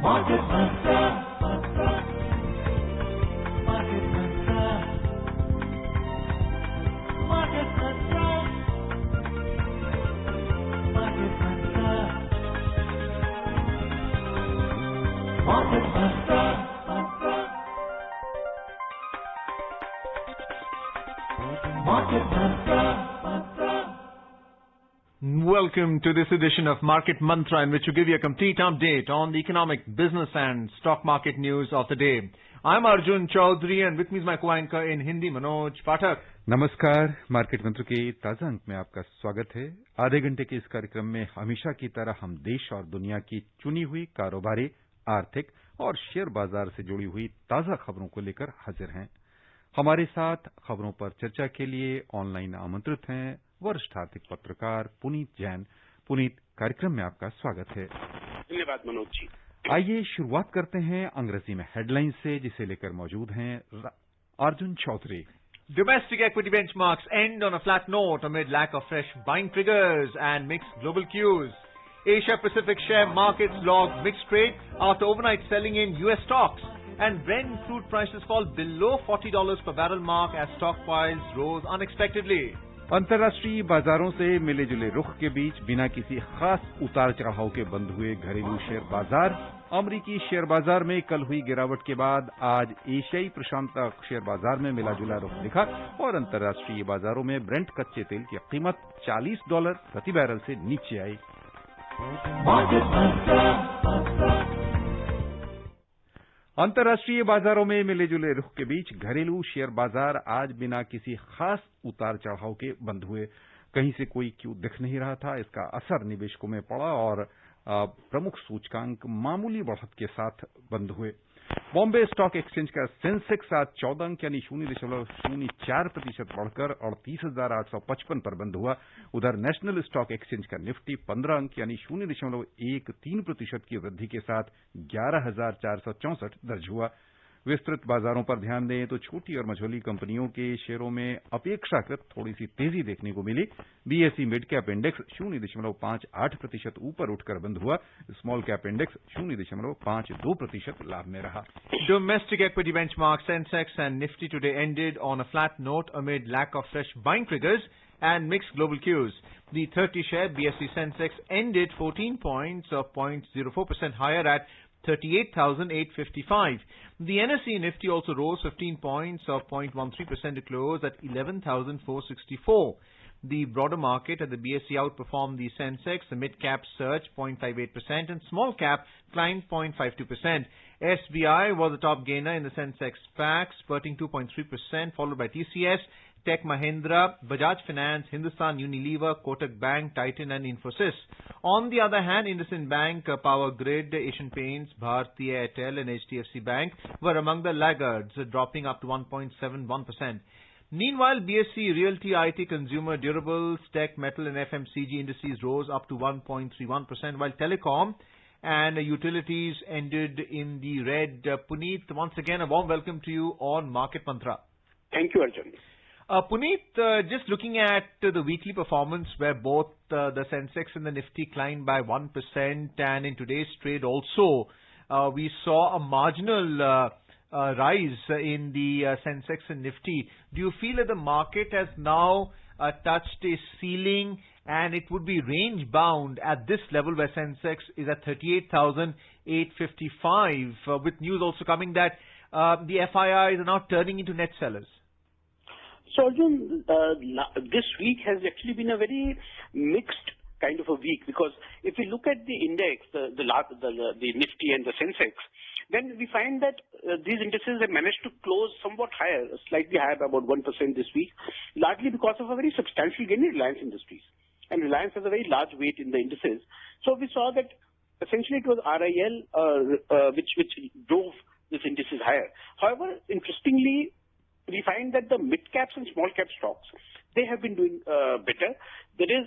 Market Mantra. Market Mantra. Market Mantra. Market Mantra. Market Mantra. Market Mantra. Welcome to this edition of Market Mantra, in which we give you a complete update on the economic, business and stock market news of the day. I'm Arjun Chaudhary and with me is my co-anchor in Hindi, Manoj Pathak. नमस्कार। Market मंत्र के ताजा अंक में आपका स्वागत है। आधे घंटे के इस कार्यक्रम में हमेशा की तरह हम देश और दुनिया की चुनी हुई कारोबारी, आर्थिक और शेयर बाजार से जुड़ी हुई ताजा खबरों को लेकर हाजिर हैं। हमारे साथ खबरों पर चर्चा के लिए ऑनलाइन आमंत्रित हैं वरिष्ठ आर्थिक पत्रकार पुनीत जैन। पुनीत, कार्यक्रम में आपका स्वागत है। धन्यवाद मनोज जी। आइए शुरुआत करते हैं अंग्रेजी में हेडलाइन से, जिसे लेकर मौजूद हैं Arjun Chaudhary. Domestic equity benchmarks end on a flat note amid lack of fresh buying triggers and mixed global cues. Asia Pacific share markets logged mixed trade after overnight selling in US stocks, and Brent crude prices fall below $40 per barrel mark as stockpiles rose unexpectedly. अंतर्राष्ट्रीय बाजारों से मिले जुले रुख के बीच बिना किसी खास उतार चढ़ाव के बंद हुए घरेलू शेयर बाजार। अमरीकी शेयर बाजार में कल हुई गिरावट के बाद आज एशियाई प्रशांत शेयर बाजार में मिला जुला रुख दिखा और अंतर्राष्ट्रीय बाजारों में ब्रेंट कच्चे तेल की कीमत $40 प्रति बैरल से नीचे आई। अंतर्राष्ट्रीय बाजारों में मिले जुले रुख के बीच घरेलू शेयर बाजार आज बिना किसी खास उतार चढ़ाव के बंद हुए। कहीं से कोई क्यू दिख नहीं रहा था। इसका असर निवेशकों में पड़ा और प्रमुख सूचकांक मामूली बढ़त के साथ बंद हुए। बॉम्बे स्टॉक एक्सचेंज का सेंसेक्स आज 14 अंक यानी 0.04% बढ़कर 38,855 पर बंद हुआ। उधर नेशनल स्टॉक एक्सचेंज का निफ्टी 15 अंक यानी 0.13% की वृद्धि के साथ 11,464 दर्ज हुआ। विस्तृत बाजारों पर ध्यान दें तो छोटी और मझोली कंपनियों के शेयरों में अपेक्षाकृत थोड़ी सी तेजी देखने को मिली। बीएसई मिड कैप इंडेक्स 0.58% ऊपर उठकर बंद हुआ। स्मॉल कैप इंडेक्स 0.52% लाभ में रहा। Domestic equity benchmarks Sensex and Nifty today ended on a flat note amid lack of fresh buying triggers and mixed global cues. The 30-share BSE Sensex ended 14 points or 0.04% higher at 38,855. The NSE Nifty also rose 15 points or 0.13% to close at 11,464. The broader market at the BSE outperformed the Sensex. The mid-cap surged 0.58% and small cap climbed 0.52%. SBI was the top gainer in the Sensex pack, spurting 2.3%, followed by TCS, Tech Mahindra, Bajaj Finance, Hindustan Unilever, Kotak Bank, Titan and Infosys. On the other hand, IndusInd Bank, Power Grid, Asian Paints, Bharti Airtel and HDFC Bank were among the laggards, dropping up to 1.71%. Meanwhile, BSE, Realty, IT, Consumer Durables, Tech, Metal and FMCG indices rose up to 1.31%, while Telecom and utilities ended in the red. Puneet, once again, a warm welcome to you on Market Mantra. Thank you, Arjun. Puneet, just looking at the weekly performance where both the Sensex and the Nifty climbed by 1%, and in today's trade also we saw a marginal rise in the Sensex and Nifty. Do you feel that the market has now touched a ceiling and it would be range bound at this level where Sensex is at 38,855, with news also coming that the FIIs are now turning into net sellers? So, Arjun, this week has actually been a very mixed kind of a week, because if we look at the index, the Nifty and the Sensex, then we find that these indices have managed to close somewhat higher, slightly higher by about 1% this week, largely because of a very substantial gain in Reliance Industries. And Reliance has a very large weight in the indices. So we saw that essentially it was RIL which drove these indices higher. However, interestingly, we find that the mid-caps and small-cap stocks, they have been doing better. There is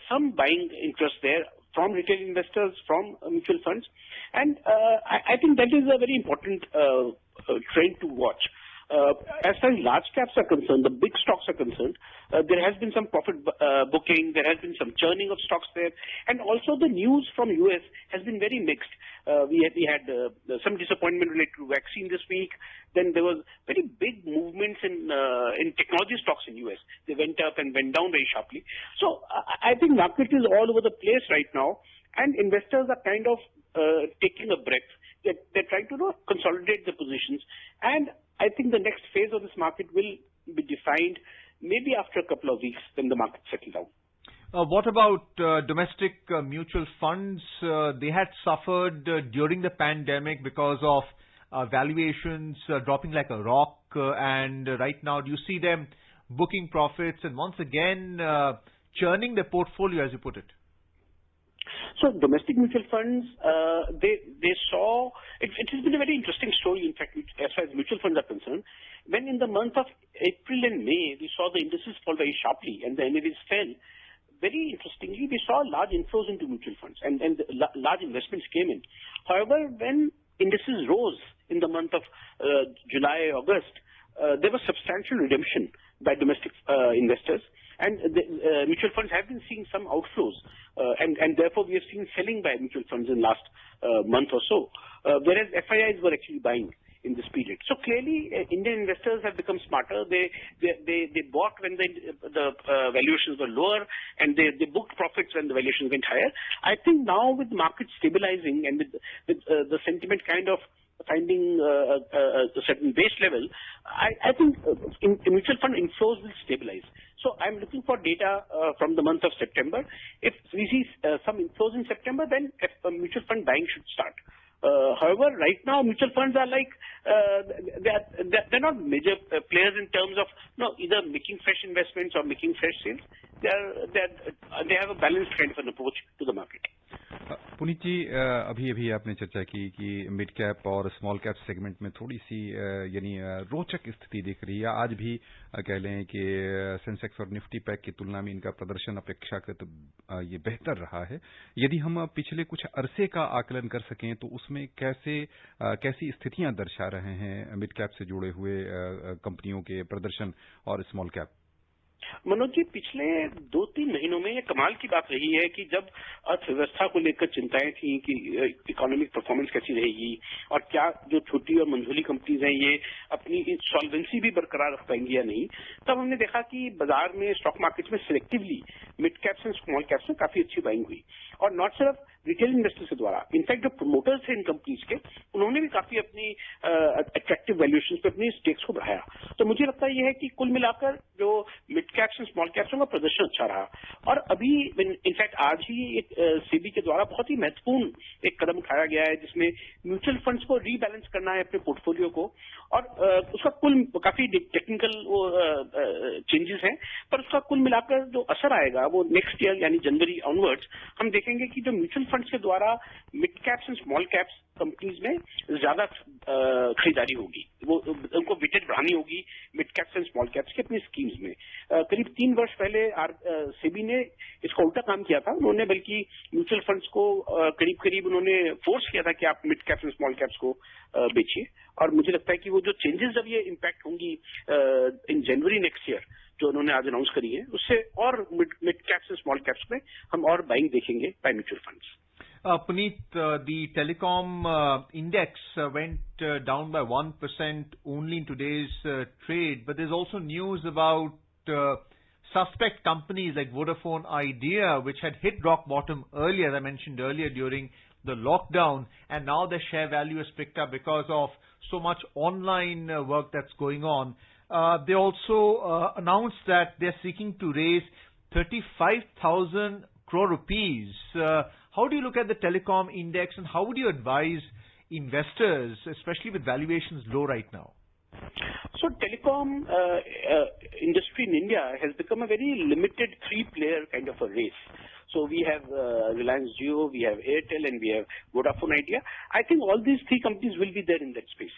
some buying interest there from retail investors, from mutual funds. And I think that is a very important trend to watch. As far as large caps are concerned, the big stocks are concerned, there has been some profit booking, there has been some churning of stocks there, and also the news from US has been very mixed. We had some disappointment related to vaccine this week. Then there was very big movements in technology stocks in US. They went up and went down very sharply. So I think market is all over the place right now, and investors are kind of taking a breath. They're trying to consolidate the positions, and I think the next phase of this market will be defined maybe after a couple of weeks when the market settles down. What about domestic mutual funds? They had suffered during the pandemic because of valuations dropping like a rock, and right now do you see them booking profits and once again churning the portfolio, as you put it? So domestic mutual funds, they saw, it has been a very interesting story, in fact, as far as mutual funds are concerned. When in the month of April and May, we saw the indices fall very sharply and the NAVs fell, very interestingly, we saw large inflows into mutual funds and large investments came in. However, when indices rose in the month of July, August, there was substantial redemption by domestic investors, and the mutual funds have been seeing some outflows, and therefore we have seen selling by mutual funds in last month or so, whereas FIIs were actually buying in this period. So clearly, Indian investors have become smarter. They bought when the valuations were lower, and they booked profits when the valuations went higher. I think now with the market stabilizing and with the sentiment kind of finding a certain base level, I think mutual fund inflows will stabilize. So I'm looking for data from the month of September. If we see some inflows in September, then mutual fund buying should start. However, right now mutual funds are like they're not major players in terms of either making fresh investments or making fresh sales. They have a balanced kind of an approach to the market. Puneet जी, अभी आपने चर्चा की कि mid cap और small cap segment में थोड़ी सी यानी रोचक स्थिति दिख रही है. आज भी कह लें कि सेंसेक्स और निफ्टी पैक की तुलना में इनका प्रदर्शन अपेक्षाकृत ये बेहतर रहा है. यदि हम पिछले कुछ अरसे का आकलन कर सकें तो उसमें कैसी स्थितियां दर्शा रहे हैं मिड कैप से जुड़े हुए कंपनियों के प्रदर्शन और स्मॉल कैप? मनोज जी, पिछले 2-3 महीनों में ये कमाल की बात रही है कि जब अर्थव्यवस्था को लेकर चिंताएं थी कि इकोनॉमिक परफॉर्मेंस कैसी रहेगी और क्या जो छोटी और मंझोली कंपनीज हैं ये अपनी सॉल्वेंसी भी बरकरार रख पाएंगी या नहीं, तब हमने देखा कि बाजार में स्टॉक मार्केट में selectively mid caps and small caps में काफी अच्छी बाइंग हुई. और नॉट सिर्फ रिटेल इन्वेस्टर्स के द्वारा, इनफैक्ट जो प्रमोटर्स थे इन कंपनीज के, उन्होंने भी काफी अपनी अट्रैक्टिव वैल्यूएशन पे अपनी स्टेक्स को बढ़ाया. तो मुझे लगता है ये है कि कुल मिलाकर जो mid caps and small caps का प्रदर्शन अच्छा रहा. और अभी इनफैक्ट आज ही एक सेबी के द्वारा बहुत ही महत्वपूर्ण एक कदम उठाया गया है जिसमें म्यूचुअल फंड्स को रीबैलेंस करना है अपने पोर्टफोलियो को, और उसका कुल काफी टेक्निकल चेंजेस हैं, पर उसका कुल मिलाकर जो असर आएगा वो नेक्स्ट ईयर यानी जनवरी ऑनवर्ड्स हम देखेंगे कि जो म्यूचुअल फंड्स के द्वारा mid caps and small caps companies में ज्यादा खरीदारी होगी, वो उनको विटेज बढ़ानी होगी mid caps and small caps की अपनी स्कीम्स में. करीब 3 वर्ष पहले सेबी ने इसका उल्टा काम किया था. उन्होंने बल्कि म्यूचुअल फंड्स को करीब उन्होंने फोर्स किया था कि आप mid caps and small caps को बेचिए. और मुझे लगता है कि वो जो चेंजेस जब ये इम्पैक्ट होंगी इन जनवरी नेक्स्ट ईयर जो उन्होंने आज अनाउंस करी है, उससे और mid caps and small caps में हम और बाइंग देखेंगे by mutual funds. Puneet, the telecom index went down by 1% only in today's trade, but there's also news about suspect companies like Vodafone Idea, which had hit rock bottom earlier, as I mentioned earlier, during the lockdown, and now the share value has picked up because of so much online work that's going on. They also announced that they're seeking to raise 35,000 crore rupees. How do you look at the telecom index, and how would you advise investors, especially with valuations low right now? So telecom industry in India has become a very limited 3-player kind of a race. So we have Reliance Jio, we have Airtel, and we have Vodafone Idea. I think all these three companies will be there in that space.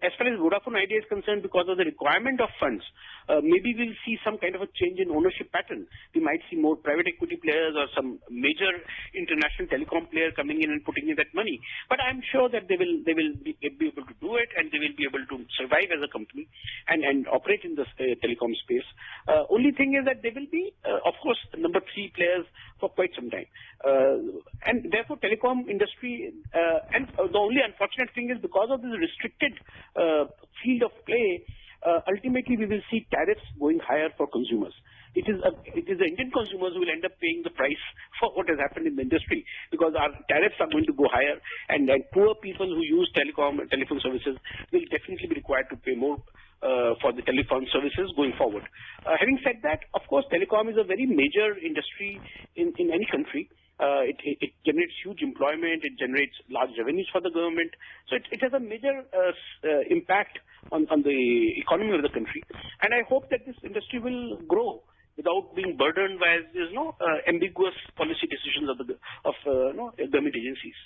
As far as Vodafone Idea is concerned, because of the requirement of funds, maybe we'll see some kind of a change in ownership pattern. We might see more private equity players or some major international telecom player coming in and putting in that money. But I'm sure that they will be able to do it, and they will be able to survive as a company and operate in the telecom space. Only thing is that they will be, of course, number 3 players for quite some time. And therefore, telecom industry, and the only unfortunate thing is because of this restricted field of play, ultimately we will see tariffs going higher for consumers. It is the Indian consumers who will end up paying the price for what has happened in the industry, because our tariffs are going to go higher, and poor people who use telephone services will definitely be required to pay more for the telephone services going forward. Having said that, of course, telecom is a very major industry in any country. It generates huge employment, it generates large revenues for the government. So it has a major impact on the economy of the country. And I hope that this industry will grow without being burdened by ambiguous policy decisions of government agencies.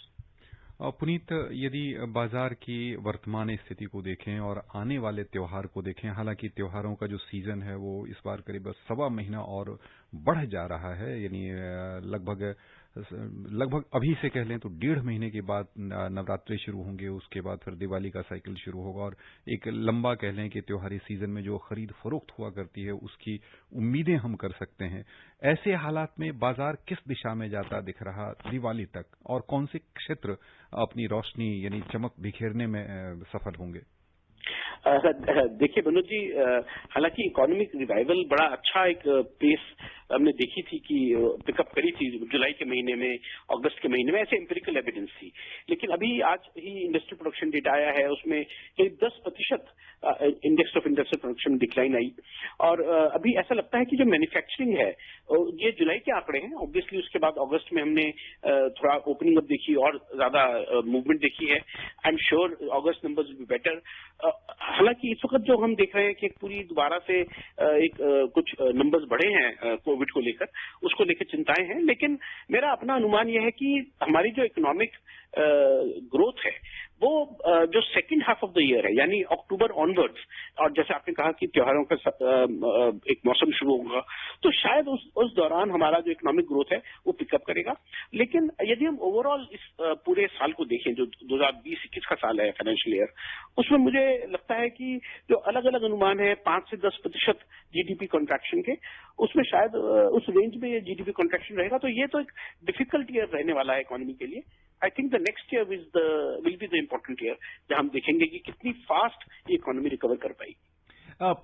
Puneet, यदि बाजार की वर्तमान स्थिति को देखें और आने वाले त्योहार को देखें, हालांकि त्योहारों का जो सीजन है वो इस बार करीब 1.25 महीना और बढ़ जा रहा है, यानी लगभग अभी से कह लें तो 1.5 महीने के बाद नवरात्रि शुरू होंगे, उसके बाद फिर दिवाली का साइकिल शुरू होगा और एक लंबा कह लें कि त्योहारी सीजन में जो खरीद फरोख्त हुआ करती है उसकी उम्मीदें हम कर सकते हैं। ऐसे हालात में बाजार किस दिशा में जाता दिख रहा दिवाली तक, और कौन से क्षेत्र अपनी रोशनी यानी चमक बिखेरने में सफल होंगे? देखिए मनोज जी, हालांकि इकोनॉमिक रिवाइवल बड़ा अच्छा एक पेस हमने देखी थी कि पिकअप करी थी जुलाई के महीने में, अगस्त के महीने में, ऐसे एम्पिरिकल एविडेंस थी। लेकिन अभी आज ही इंडस्ट्रियल प्रोडक्शन डेटा आया है, उसमें करीब 10% इंडेक्स ऑफ इंडस्ट्रियल प्रोडक्शन में डिक्लाइन आई। और अभी ऐसा लगता है कि जो मैन्युफैक्चरिंग है, ये जुलाई के आंकड़े हैं, ऑब्वियसली उसके बाद अगस्त में हमने थोड़ा ओपनिंग अप देखी और ज्यादा मूवमेंट देखी है। I am sure August numbers will be better. हालांकि इस वक्त जो हम देख रहे हैं कि पूरी दोबारा से कुछ नंबर्स बढ़े हैं कोविड को लेकर, उसको लेकर चिंताएं हैं। लेकिन मेरा अपना अनुमान यह है कि हमारी जो इकोनॉमिक ग्रोथ है वो जो second half of the year है, यानी अक्टूबर ऑनवर्ड्स, और जैसे आपने कहा कि त्योहारों का एक मौसम शुरू होगा, तो शायद उस दौरान हमारा जो इकोनॉमिक ग्रोथ है वो पिकअप करेगा। लेकिन यदि हम ओवरऑल इस पूरे साल को देखें, जो 2020-21 का साल है फाइनेंशियल ईयर, उसमें मुझे लगता है कि जो अलग अलग अनुमान है 5 से 10% जीडीपी कॉन्ट्रैक्शन के, उसमें शायद उस रेंज में ये जीडीपी कॉन्ट्रैक्शन रहेगा। तो ये तो एक डिफिकल्ट ईयर रहने वाला है इकोनॉमी के लिए। I think the next year will be the important year, जहां हम देखेंगे कि कितनी फास्ट ये इकोनॉमी रिकवर कर पाएगी।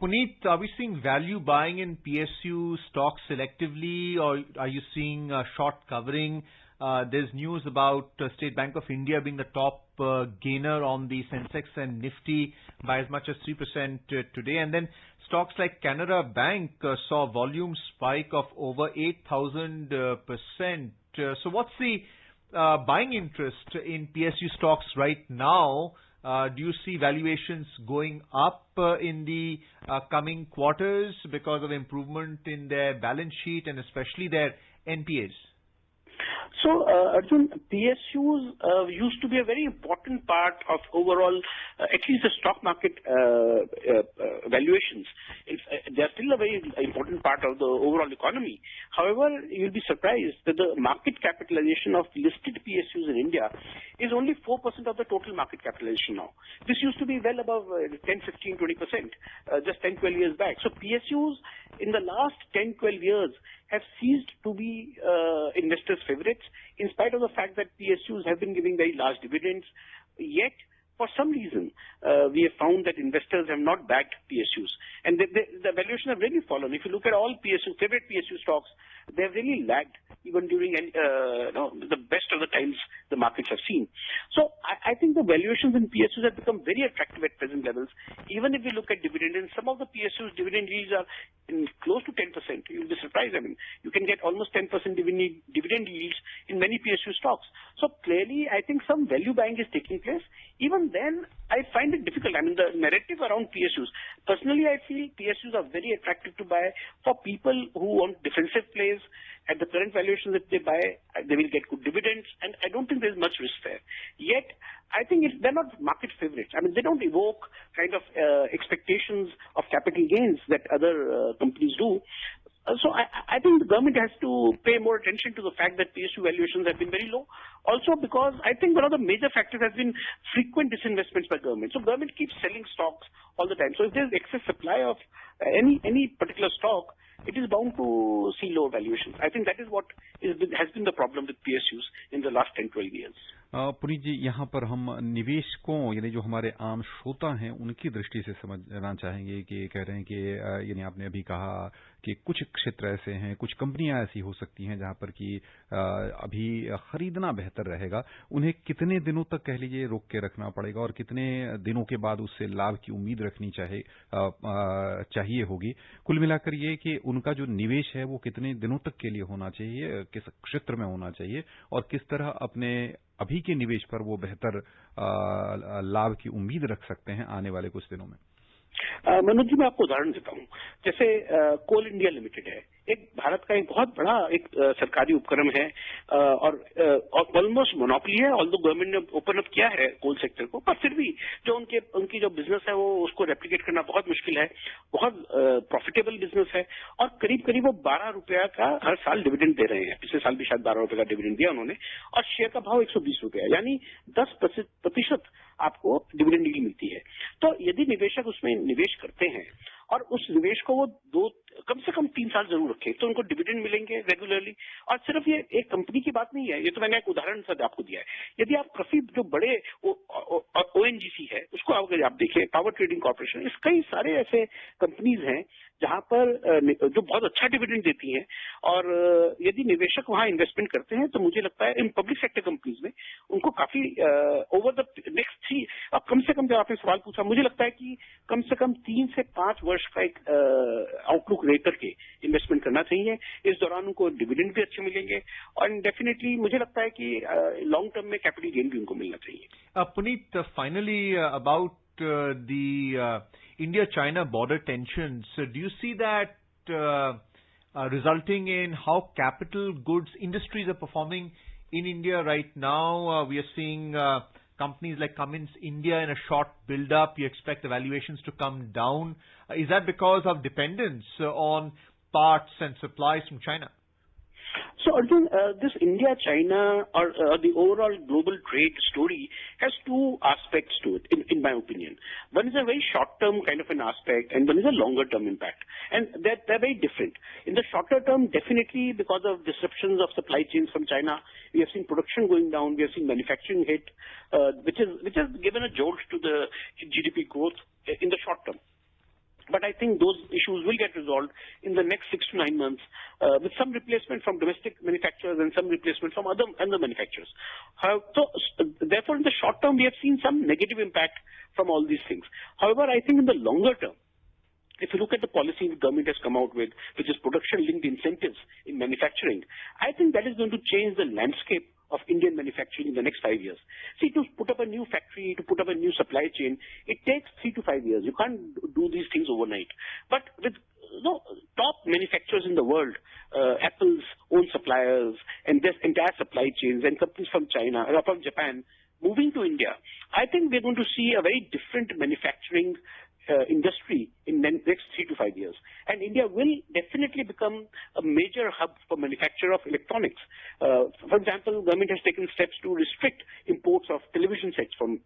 Puneet, are we seeing value buying in PSU stocks selectively, or are you seeing short covering? There's news about State Bank of India being the top gainer on the Sensex and Nifty by as much as 3% today. And then stocks like Canara Bank saw volume spike of over 8,000%. So what's the buying interest in PSU stocks right now? Do you see valuations going up in the coming quarters because of improvement in their balance sheet and especially their NPAs? So, Arjun, PSUs used to be a very important part of overall, at least the stock market valuations. They are still a very important part of the overall economy. However, you'll be surprised that the market capitalization of listed PSUs in India is only 4% of the total market capitalization now. This used to be well above 10, 15, 20%, just 10, 12 years back. So PSUs in the last 10, 12 years have ceased to be investors' favorites, in spite of the fact that PSUs have been giving very large dividends. Yet, for some reason, we have found that investors have not backed PSUs, and the valuation have really fallen. If you look at all favorite PSU stocks, they have really lagged even during the best of the times the markets have seen. So I think the valuations in PSUs have become very attractive at present levels. Even if we look at dividend, and some of the PSUs dividend yields are close to 10%. You'll be surprised. I mean, you can get almost 10% dividend yields in many PSU stocks. So clearly, I think some value buying is taking place. Even then, I find it difficult. I mean, the narrative around PSUs. Personally, I feel PSUs are very attractive to buy for people who want defensive plays, at the current valuations that they buy, they will get good dividends, and I don't think there's much risk there. Yet, I think they're not market favorites. I mean, they don't evoke kind of expectations of capital gains that other companies do. So I think the government has to pay more attention to the fact that PSU valuations have been very low. Also because I think one of the major factors has been frequent disinvestments by government. So government keeps selling stocks all the time. So if there's excess supply of any particular stock, it is bound to see low valuations. I think that is what has been the problem with PSUs in the last 10-12 years. Puneet जी, यहाँ पर हम निवेशकों यानी जो हमारे आम श्रोता हैं उनकी दृष्टि से समझना चाहेंगे कि कह रहे हैं कि यानी आपने अभी कहा कि कुछ क्षेत्र ऐसे हैं, कुछ कंपनियां ऐसी हो सकती हैं जहां पर कि अभी खरीदना बेहतर रहेगा, उन्हें कितने दिनों तक कह लीजिए रोक के रखना पड़ेगा और कितने दिनों के बाद उससे लाभ की उम्मीद रखनी चाहिए होगी। कुल मिलाकर ये कि उनका जो निवेश है वो कितने दिनों तक के लिए होना चाहिए, किस क्षेत्र में होना चाहिए और किस तरह अपने अभी के निवेश पर वो बेहतर लाभ की उम्मीद रख सकते हैं आने वाले कुछ दिनों में। मनोज जी, मैं आपको उदाहरण देता हूँ। जैसे कोल इंडिया लिमिटेड है, एक भारत का एक बहुत बड़ा एक सरकारी उपक्रम है और ऑलमोस्ट मोनोपोली है। ऑल्दो गवर्नमेंट ने ओपन अप किया है कोल सेक्टर को, पर फिर भी जो उनकी जो बिजनेस है वो उसको रेप्लिकेट करना बहुत मुश्किल है। बहुत प्रॉफिटेबल बिजनेस है और करीब करीब वो 12 रुपया का हर साल डिविडेंड दे रहे हैं। पिछले साल भी शायद 12 रुपए का डिविडेंड दिया उन्होंने और शेयर का भाव 120 रुपया, यानी 10% आपको डिविडेंड डील मिलती है। तो यदि निवेशक उसमें निवेश करते हैं और उस निवेश को वो कम से कम 3 साल जरूर रखें तो उनको डिविडेंड मिलेंगे रेगुलरली। और सिर्फ ये एक कंपनी की बात नहीं है, ये तो मैंने एक उदाहरण से आपको दिया है। यदि आप काफी जो बड़े ONGC है उसको अगर आप देखें, पावर ट्रेडिंग कॉर्पोरेशन, इस कई सारे ऐसे कंपनीज हैं जहां पर जो बहुत अच्छा डिविडेंड देती हैं और यदि निवेशक वहां इन्वेस्टमेंट करते हैं तो मुझे लगता है इन पब्लिक सेक्टर कंपनीज में उनको काफी ओवर द नेक्स्ट 3, अब कम से कम जब आपने सवाल पूछा, मुझे लगता है कि कम से कम 3 से 5 वर्ष का एक आउटलुक लेकर के इन्वेस्टमेंट करना चाहिए। इस दौरान उनको डिविडेंड भी अच्छे मिलेंगे और डेफिनेटली मुझे लगता है कि लॉन्ग टर्म में कैपिटल गेन भी उनको मिलना चाहिए। Puneet, finally about the India-China border tensions, do you see that resulting in how capital goods industries are performing in India right now? We are seeing companies like Cummins India in a short build-up. You expect the valuations to come down. Is that because of dependence on parts and supplies from China? So Arjun, this India-China or the overall global trade story has 2 aspects to it, in my opinion. One is a very short-term kind of an aspect and one is a longer-term impact. And they're very different. In the shorter term, definitely because of disruptions of supply chains from China, we have seen production going down, we have seen manufacturing hit, which has given a jolt to the GDP growth in the short term. But I think those issues will get resolved in the next 6 to 9 months with some replacement from domestic manufacturers and some replacement from other manufacturers. So therefore, in the short term, we have seen some negative impact from all these things. However, I think in the longer term, if you look at the policy the government has come out with, which is production-linked incentives in manufacturing, I think that is going to change the landscape of Indian manufacturing in the next 5 years. See, to put up a new factory, to put up a new supply chain, it takes 3 to 5 years. You can't do these things overnight. But with top manufacturers in the world, Apple's own suppliers and this entire supply chains and companies from China or from Japan moving to India, I think we're going to see a very different manufacturing industry in the next 3 to 5 years. And India will definitely become a major hub for manufacture of electronics. For example, government has taken steps to restrict imports of television sets from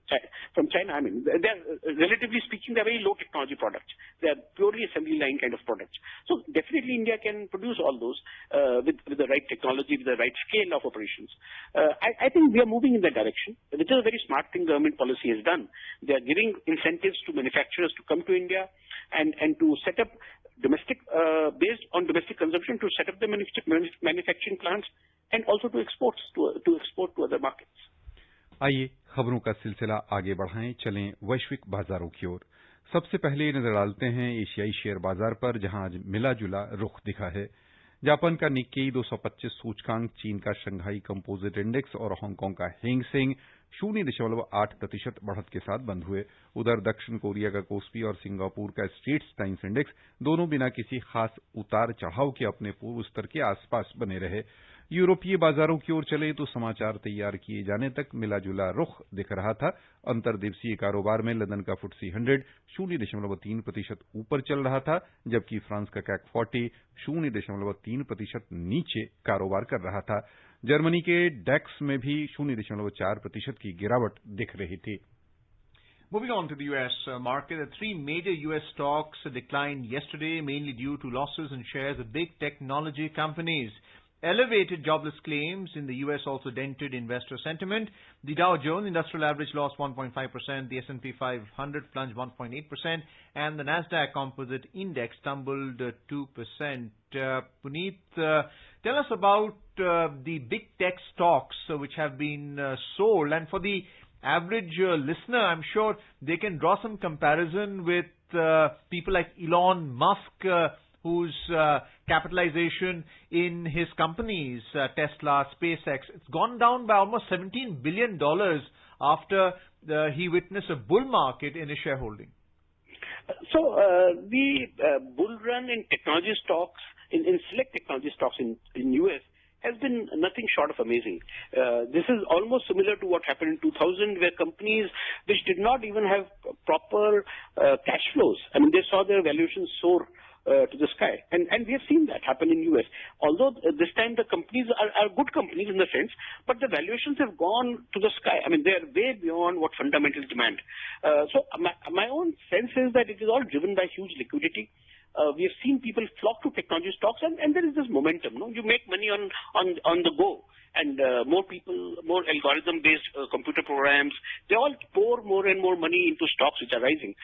China. I mean, they're relatively speaking, they're very low technology products. They're purely assembly line kind of products. So definitely India can produce all those with the right technology, with the right scale of operations. I think we are moving in that direction, which is a very smart thing government policy has done. They are giving incentives to manufacturers to come to India and to set up domestic, based on domestic consumption, to set up the manufacturing plants and also to export to other markets. आइए खबरों का सिलसिला आगे बढ़ाएं, चलें वैश्विक बाजारों की ओर। सबसे पहले नजर डालते हैं एशियाई शेयर बाजार पर, जहां आज मिला जुला रुख दिखा है। जापान का निक्केई 225 सूचकांक, चीन का शंघाई कंपोजिट इंडेक्स और हांगकांग का हैंग सेंग 0.8% बढ़त के साथ बंद हुए। उधर दक्षिण कोरिया का कोस्पी और सिंगापुर का स्ट्रेट्स टाइम्स इंडेक्स दोनों बिना किसी खास उतार चढ़ाव के अपने पूर्व स्तर के आसपास बने रहे। यूरोपीय बाजारों की ओर चले तो समाचार तैयार किए जाने तक मिला जुला रुख दिख रहा था। अंतर्दिवसीय कारोबार में लंदन का FTSE 100 0.3% ऊपर चल रहा था, जबकि फ्रांस का CAC 40 0.3% नीचे कारोबार कर रहा था। जर्मनी के डेक्स में भी 0.4% की गिरावट दिख रही थी। Moving on to the U.S. market, the three major U.S. stocks declined yesterday, mainly due to losses in shares of big technology companies. Elevated jobless claims in the U.S. also dented investor sentiment. The Dow Jones Industrial Average lost 1.5%, the S&P 500 plunged 1.8%, and the Nasdaq Composite Index tumbled 2%. Puneet, tell us about the big tech stocks which have been sold, and for the average listener, I'm sure they can draw some comparison with people like Elon Musk, whose capitalization in his companies, Tesla, SpaceX, it's gone down by almost $17 billion after he witnessed a bull market in his shareholding. So the bull run in technology stocks, in select technology stocks in US, has been nothing short of amazing. This is almost similar to what happened in 2000, where companies which did not even have proper cash flows, I mean, they saw their valuations soar to the sky. And we have seen that happen in US. Although this time the companies are good companies in the sense, but the valuations have gone to the sky. I mean, they are way beyond what fundamentals demand. So my own sense is that it is all driven by huge liquidity. We have seen people flock to technology stocks, and there is this momentum. No, you make money on the go, and more people, more algorithm-based computer programs, they all pour more and more money into stocks which are rising.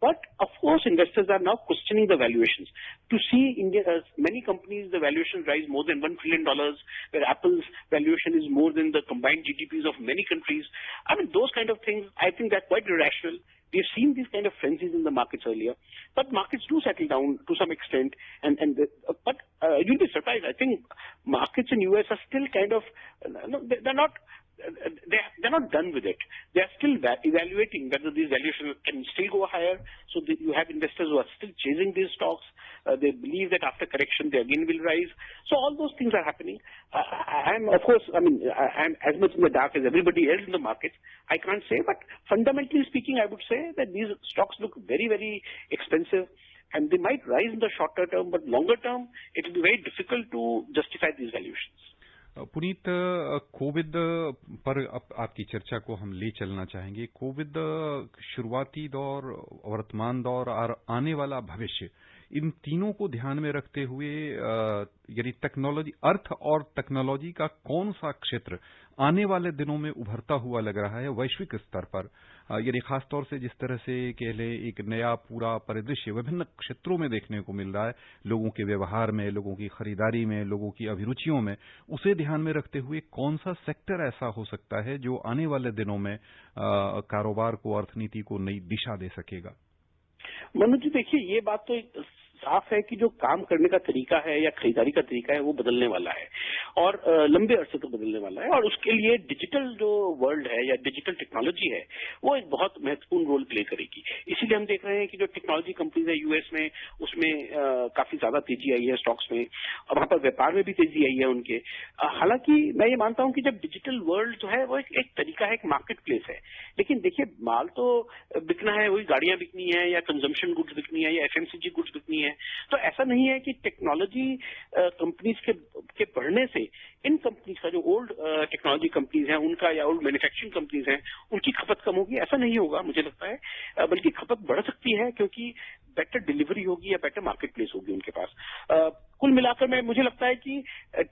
But of course, investors are now questioning the valuations. To see India, many companies, the valuations rise more than $1 trillion, where Apple's valuation is more than the combined GDPs of many countries. I mean, those kind of things, I think they're quite irrational. We've seen these kind of frenzies in the markets earlier, but markets do settle down to some extent. But you'll be surprised. I think markets in US are still kind of they're not done with it. They are still evaluating whether these valuations can still go higher. So you have investors who are still chasing these stocks. They believe that after correction they again will rise. So all those things are happening. I'm as much in the dark as everybody else in the markets. I can't say, but fundamentally speaking, I would say that these stocks look very, very expensive. And they might rise in the shorter term, but longer term, it will be very difficult to justify these valuations. Puneet, Covid पर आपकी चर्चा को हम ले चलना चाहेंगे। Covid शुरुआती दौर, वर्तमान दौर और आने वाला भविष्य, इन तीनों को ध्यान में रखते हुए यानी टेक्नोलॉजी, अर्थ और टेक्नोलॉजी का कौन सा क्षेत्र आने वाले दिनों में उभरता हुआ लग रहा है वैश्विक स्तर पर, यानी खासतौर से जिस तरह से कह लें एक नया पूरा परिदृश्य विभिन्न क्षेत्रों में देखने को मिल रहा है, लोगों के व्यवहार में, लोगों की खरीदारी में, लोगों की अभिरुचियों में, उसे ध्यान में रखते हुए कौन सा सेक्टर ऐसा हो सकता है जो आने वाले दिनों में कारोबार को, अर्थनीति को नई दिशा दे सकेगा? मनोज जी, देखिए, ये बात तो साफ है कि जो काम करने का तरीका है या खरीदारी का तरीका है वो बदलने वाला है और लंबे अरसे तक बदलने वाला है, और उसके लिए डिजिटल जो वर्ल्ड है या डिजिटल टेक्नोलॉजी है वो एक बहुत महत्वपूर्ण रोल प्ले करेगी। इसीलिए हम देख रहे हैं कि जो टेक्नोलॉजी कंपनीज है यूएस में, उसमें काफी ज्यादा तेजी आई है स्टॉक्स में, और वहां पर व्यापार में भी तेजी आई है उनके। हालांकि मैं ये मानता हूं कि जब डिजिटल वर्ल्ड जो है वो एक तरीका है, एक मार्केट प्लेस है, लेकिन देखिए माल तो बिकना है, वही गाड़ियां बिकनी है या कंजम्पशन गुड्स बिकनी है या एफएमसीजी गुड्स बिकनी है। तो ऐसा नहीं है कि टेक्नोलॉजी कंपनीज के बढ़ने से इन कंपनीज का, जो ओल्ड टेक्नोलॉजी कंपनीज हैं उनका, या ओल्ड मैन्युफैक्चरिंग कंपनीज हैं उनकी खपत कम होगी, ऐसा नहीं होगा मुझे लगता है, बल्कि खपत बढ़ सकती है क्योंकि बेटर डिलीवरी होगी या बेटर मार्केट प्लेस होगी उनके पास। कुल मिलाकर मैं, मुझे लगता है कि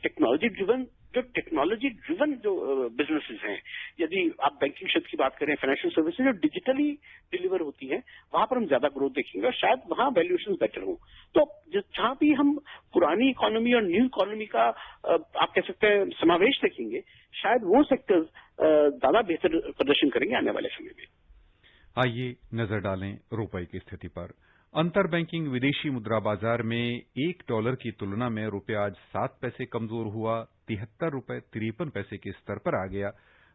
टेक्नोलॉजी ड्रिवन जो बिजनेसेस हैं, यदि आप बैंकिंग क्षेत्र की बात करें, फाइनेंशियल सर्विसेज जो डिजिटली डिलीवर होती हैं, वहां पर हम ज्यादा ग्रोथ देखेंगे और शायद वहां वैल्यूएशन बेटर हो। तो जहां भी हम पुरानी इकोनॉमी और न्यू इकोनॉमी का आप कह सकते हैं समावेश देखेंगे, शायद वो सेक्टर्स ज्यादा बेहतर प्रदर्शन करेंगे आने वाले समय में। आइए नजर डालें रुपए की स्थिति पर। अंतर बैंकिंग विदेशी मुद्रा बाजार में $1 की तुलना में रुपया आज 7 पैसे कमजोर हुआ, 73 रुपए 53 पैसे के स्तर पर आ गया।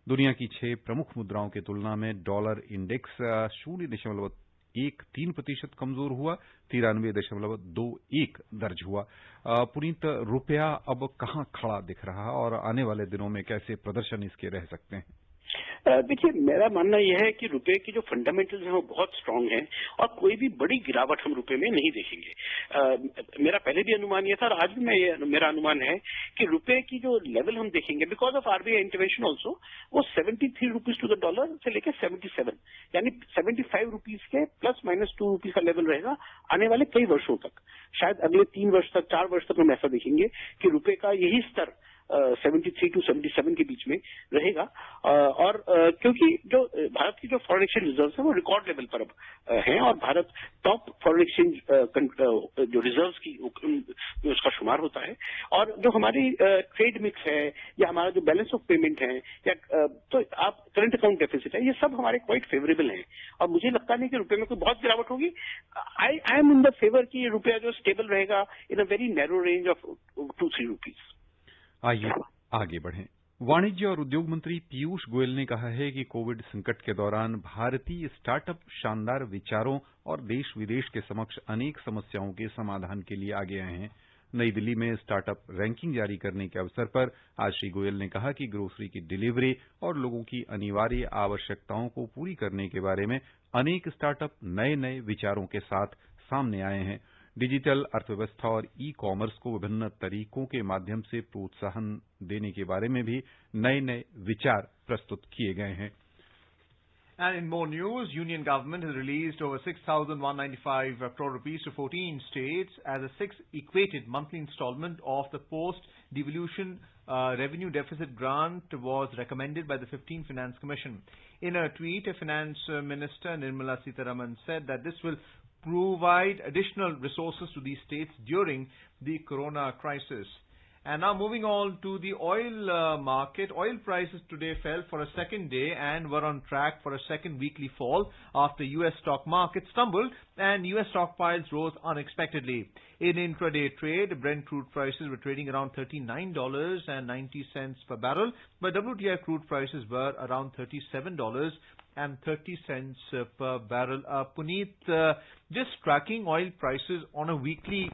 दुनिया की 6 प्रमुख मुद्राओं की तुलना में डॉलर इंडेक्स 0.13% कमजोर हुआ, 93.21 दर्ज हुआ। पुनीत, रुपया अब कहां खड़ा दिख रहा है और आने वाले दिनों में कैसे प्रदर्शन इसके रह सकते हैं? देखिए, मेरा मानना यह है कि रुपए की जो फंडामेंटल्स हैं वो बहुत स्ट्रांग हैं और कोई भी बड़ी गिरावट हम रुपए में नहीं देखेंगे। मेरा पहले भी अनुमान यह था और आज भी मेरा अनुमान है कि रुपए की जो लेवल हम देखेंगे because of RBI intervention also, वो 73 रुपीज टू द डॉलर से लेकर 77 यानी 75 रुपीज के प्लस माइनस 2 रुपीज का लेवल रहेगा आने वाले कई वर्षों तक। शायद अगले 3 वर्ष तक, 4 वर्ष तक हम ऐसा देखेंगे कि रुपए का यही स्तर 73 टू 77 के बीच में रहेगा। और क्योंकि जो भारत की जो फॉरेन एक्सचेंज रिजर्व्स हैं वो रिकॉर्ड लेवल पर अब हैं और भारत टॉप फॉरेन एक्सचेंज जो रिजर्व्स की में उसका शुमार होता है। और जो हमारी ट्रेड मिक्स है या हमारा जो बैलेंस ऑफ पेमेंट है या तो आप करंट अकाउंट डेफिसिट है, ये सब हमारे क्वाइट फेवरेबल हैं और मुझे लगता नहीं कि रुपए में कोई बहुत गिरावट होगी। I am in the favour कि रुपया जो स्टेबल रहेगा in a very narrow range of 2-3 rupees. आइए आगे बढ़ें। वाणिज्य और उद्योग मंत्री पीयूष गोयल ने कहा है कि कोविड संकट के दौरान भारतीय स्टार्टअप शानदार विचारों और देश विदेश के समक्ष अनेक समस्याओं के समाधान के लिए आगे आए हैं। नई दिल्ली में स्टार्टअप रैंकिंग जारी करने के अवसर पर आज श्री गोयल ने कहा कि ग्रोसरी की डिलीवरी और लोगों की अनिवार्य आवश्यकताओं को पूरी करने के बारे में अनेक स्टार्टअप नए नए विचारों के साथ सामने आए हैं। डिजिटल अर्थव्यवस्था और ई कॉमर्स को विभिन्न तरीकों के माध्यम से प्रोत्साहन देने के बारे में भी नए नए विचार प्रस्तुत किए गए हैं। And in more news, Union government has released over 6,195 crore rupees to 14 states as a sixth equated monthly installment of the post-devolution revenue deficit grant was recommended by the 15th Finance Commission. In a tweet, Finance Minister Nirmala Sitharaman said that this will provide additional resources to these states during the corona crisis. And now moving on to the oil market. Oil prices today fell for a second day and were on track for a second weekly fall after U.S. stock market stumbled and U.S. stockpiles rose unexpectedly. In intraday trade, Brent crude prices were trading around $39.90 per barrel, but WTI crude prices were around $37.30 per barrel. Puneet, just tracking oil prices on a weekly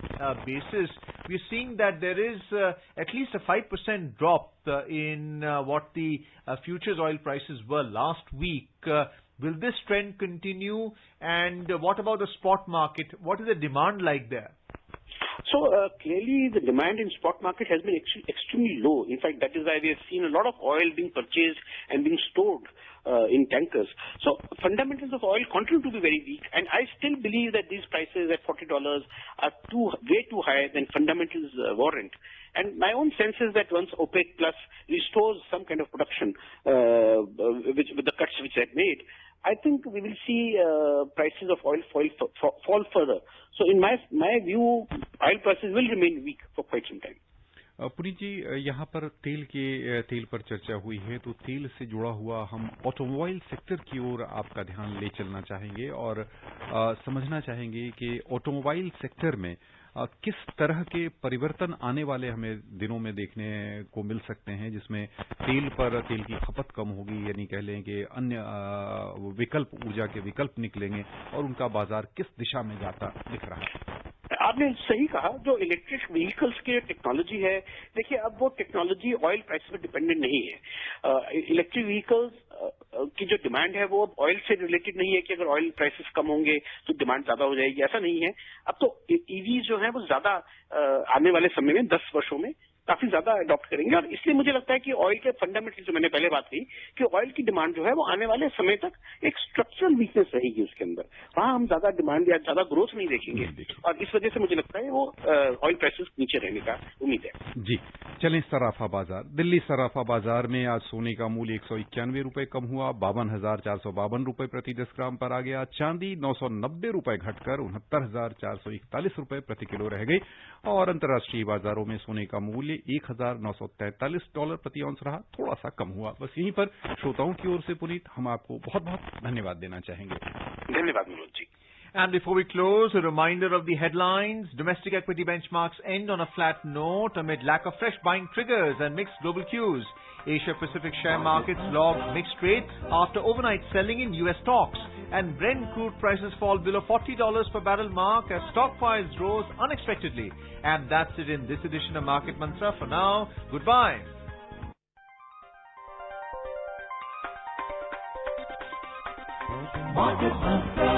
basis, we're seeing that there is at least a 5% drop in what the futures oil prices were last week. Will this trend continue? And what about the spot market? What is the demand like there? So clearly the demand in spot market has been extremely low. In fact, that is why we have seen a lot of oil being purchased and being stored in tankers. So fundamentals of oil continue to be very weak, and I still believe that these prices at $40 are way too high than fundamentals warrant. And my own sense is that once OPEC Plus restores some kind of production, with the cuts which they had made, I think we will see prices of oil fall further. So in my view, oil prices will remain weak for quite some time. Puneet जी, यहाँ पर तेल पर चर्चा हुई है, तो तेल से जुड़ा हुआ हम ऑटोमोबाइल सेक्टर की ओर आपका ध्यान ले चलना चाहेंगे और समझना चाहेंगे कि ऑटोमोबाइल सेक्टर में किस तरह के परिवर्तन आने वाले हमें दिनों में देखने को मिल सकते हैं, जिसमें तेल की खपत कम होगी, यानी कह लें कि अन्य ऊर्जा के विकल्प निकलेंगे और उनका बाजार किस दिशा में जाता दिख रहा है? आपने सही कहा, जो इलेक्ट्रिक व्हीकल्स की टेक्नोलॉजी है, देखिए अब वो टेक्नोलॉजी ऑयल प्राइस पर डिपेंडेंट नहीं है। इलेक्ट्रिक व्हीकल्स की जो डिमांड है वो ऑयल से रिलेटेड नहीं है कि अगर ऑयल प्राइसेस कम होंगे तो डिमांड ज्यादा हो जाएगी, ऐसा नहीं है। अब तो ईवी जो है वो ज्यादा आने वाले समय में 10 वर्षों में काफी ज्यादा अडॉप्ट करेंगे और इसलिए मुझे लगता है कि ऑयल के फंडामेंटल, जो मैंने पहले बात की कि ऑयल की डिमांड जो है वो आने वाले समय तक एक स्ट्रक्चरल वीकनेस रहेगी उसके अंदर, वहां हम ज्यादा डिमांड या ज्यादा ग्रोथ नहीं देखेंगे और इस वजह से मुझे लगता है वो ऑयल प्राइसेस नीचे रहने का उम्मीद है। जी, चलें सराफा बाजार। दिल्ली सराफा बाजार में आज सोने का मूल्य 191 रुपए कम हुआ, 52,452 रुपए प्रति 10 ग्राम पर आ गया। चांदी 990 रुपए घटकर 69,441 रुपए प्रति किलो रह गई और अंतर्राष्ट्रीय बाजारों में सोने का मूल्य $1,943 प्रति औंस रहा, थोड़ा सा कम हुआ। बस यहीं पर श्रोताओं की ओर से पुनीत हम आपको बहुत बहुत धन्यवाद देना चाहेंगे। धन्यवाद Manoj ji. And before we close, a reminder of the headlines. Domestic equity benchmarks end on a flat note amid lack of fresh buying triggers and mixed global cues. Asia-Pacific share markets logged mixed trade after overnight selling in U.S. stocks. And Brent crude prices fall below $40 per barrel mark as stockpiles rose unexpectedly. And that's it in this edition of Market Mantra. For now, goodbye. Market Mantra.